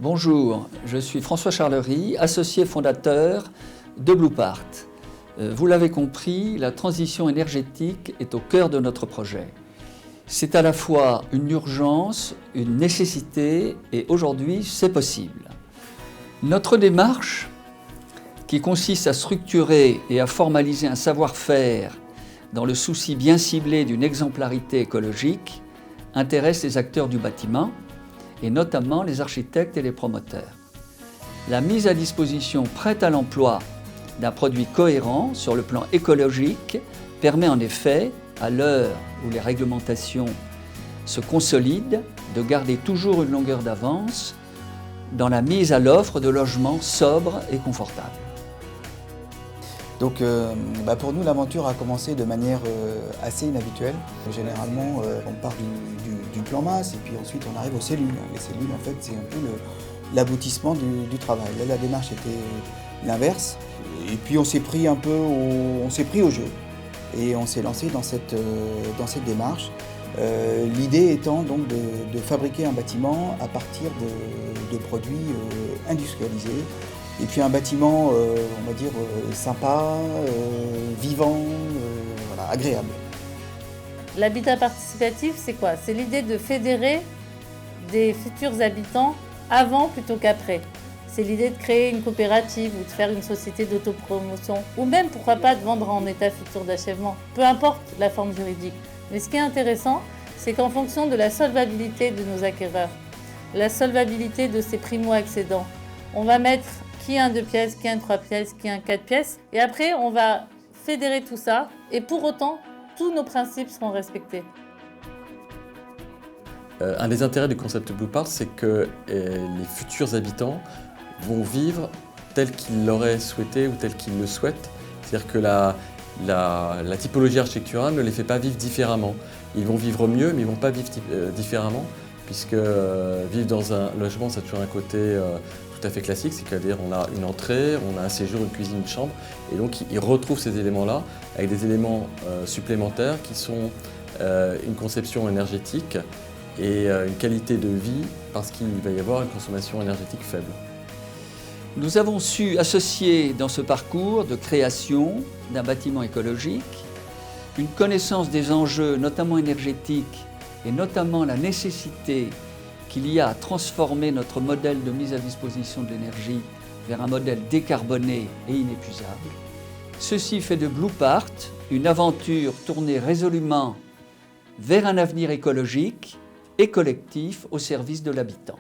Bonjour, je suis François Charlery, associé fondateur de Bluepart. Vous l'avez compris, la transition énergétique est au cœur de notre projet. C'est à la fois une urgence, une nécessité et aujourd'hui c'est possible. Notre démarche, qui consiste à structurer et à formaliser un savoir-faire dans le souci bien ciblé d'une exemplarité écologique, intéresse les acteurs du bâtiment et notamment les architectes et les promoteurs. La mise à disposition prête à l'emploi d'un produit cohérent sur le plan écologique permet en effet, à l'heure où les réglementations se consolident, de garder toujours une longueur d'avance dans la mise à l'offre de logements sobres et confortables. Donc pour nous, l'aventure a commencé de manière assez inhabituelle. Généralement, on part du plan masse et puis ensuite on arrive aux cellules. Les cellules, en fait, c'est un peu l'aboutissement du travail. Là, la démarche était l'inverse. Et puis on s'est pris au jeu et on s'est lancé dans cette démarche. L'idée étant donc de fabriquer un bâtiment à partir de produits industrialisés. Et puis un bâtiment, on va dire, sympa, vivant, agréable. L'habitat participatif, c'est quoi? C'est l'idée de fédérer des futurs habitants avant plutôt qu'après. C'est l'idée de créer une coopérative ou de faire une société d'autopromotion. Ou même, pourquoi pas, de vendre en état futur d'achèvement. Peu importe la forme juridique. Mais ce qui est intéressant, c'est qu'en fonction de la solvabilité de nos acquéreurs, la solvabilité de ces primo-accédants, on va mettre qui a un 2 pièces, qui a un 3 pièces, qui a un 4 pièces. Et après, on va fédérer tout ça. Et pour autant, tous nos principes seront respectés. Un des intérêts du concept Bluepart, c'est que les futurs habitants vont vivre tel qu'ils l'auraient souhaité ou tel qu'ils le souhaitent. C'est-à-dire que la typologie architecturale ne les fait pas vivre différemment. Ils vont vivre mieux, mais ils ne vont pas vivre différemment, puisque vivre dans un logement, ça a toujours un côté tout à fait classique, c'est-à-dire on a une entrée, on a un séjour, une cuisine, une chambre, et donc ils retrouvent ces éléments-là avec des éléments supplémentaires qui sont une conception énergétique et une qualité de vie parce qu'il va y avoir une consommation énergétique faible. Nous avons su associer dans ce parcours de création d'un bâtiment écologique une connaissance des enjeux, notamment énergétiques, et notamment la nécessité qu'il y a à transformer notre modèle de mise à disposition de l'énergie vers un modèle décarboné et inépuisable. Ceci fait de Bluepart une aventure tournée résolument vers un avenir écologique et collectif au service de l'habitant.